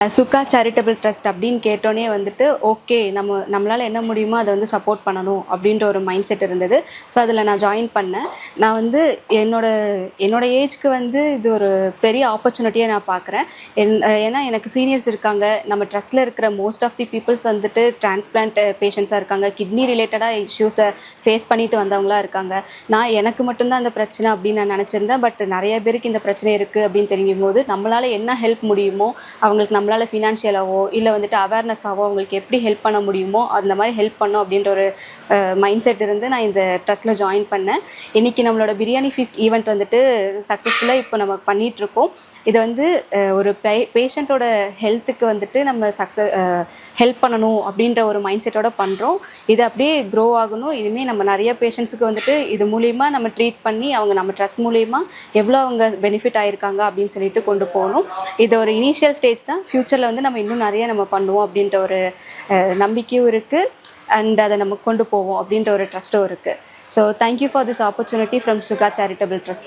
சுகா charitable trust அப்படின்னு கேட்டோன்னே வந்துட்டு ஓகே நம்மளால் என்ன முடியுமோ அதை வந்து சப்போர்ட் பண்ணணும் அப்படின்ற ஒரு மைண்ட் செட் இருந்தது. ஸோ அதில் நான் ஜாயின் பண்ணேன். நான் வந்து என்னோட ஏஜ்க்கு வந்து இது ஒரு பெரிய ஆப்பர்ச்சுனிட்டியாக நான் பார்க்குறேன். ஏன்னா எனக்கு சீனியர்ஸ் இருக்காங்க. நம்ம ட்ரஸ்ட்டில் இருக்கிற மோஸ்ட் ஆஃப் தி பீப்புள்ஸ் வந்துட்டு டிரான்ஸ்பிளான்ட் பேஷண்ட்ஸாக இருக்காங்க. கிட்னி ரிலேட்டடாக இஷ்யூஸை ஃபேஸ் பண்ணிட்டு வந்தவங்களாக இருக்காங்க. எனக்கு மட்டும்தான் அந்த பிரச்சனை அப்படின்னு நான் நினச்சிருந்தேன். பட் நிறைய பேருக்கு இந்த பிரச்சனை இருக்குது அப்படின்னு தெரியும் போது நம்மளால் என்ன ஹெல்ப் முடியுமோ அவங்களுக்கு நம்மளால் ஃபினான்ஷியலாவோ இல்லை வந்துட்டு அவேர்னஸாவோ அவங்களுக்கு எப்படி ஹெல்ப் பண்ண முடியுமோ அந்த மாதிரி ஹெல்ப் பண்ணோம் அப்படின்ற ஒரு மைண்ட் செட் இருந்து நான் இந்த ட்ரஸ்ட்டில் ஜாயின் பண்ணேன். இன்றைக்கி நம்மளோட பிரியாணி ஃபீஸ்ட் ஈவெண்ட் வந்துட்டு சக்ஸஸ்ஃபுல்லாக இப்போ நம்ம பண்ணிகிட்ருக்கோம். இது வந்து ஒரு பேஷண்ட்டோட ஹெல்த்துக்கு வந்துட்டு நம்ம ஹெல்ப் பண்ணணும் அப்படின்ற ஒரு மைண்ட் செட்டோட பண்ணுறோம். இது அப்படியே க்ரோ ஆகணும். இனிமேல் நம்ம நிறைய பேஷண்ட்ஸுக்கு வந்துட்டு இது மூலிமா நம்ம ட்ரீட் பண்ணி அவங்க நம்ம ட்ரஸ்ட் மூலிமா எவ்வளோ அவங்க பெனிஃபிட் ஆகிருக்காங்க அப்படின்னு சொல்லிட்டு கொண்டு போகணும். இது ஒரு இனிஷியல் ஸ்டேஜ் தான். ஃப்யூச்சரில் வந்து நம்ம இன்னும் நிறைய நம்ம பண்ணுவோம் அப்படின்ற ஒரு நம்பிக்கையும் இருக்குது. அண்ட் அதை நம்ம கொண்டு போவோம் அப்படின்ற ஒரு ட்ரஸ்ட்டும் இருக்குது. So thank you for this opportunity from Suka charitable trust.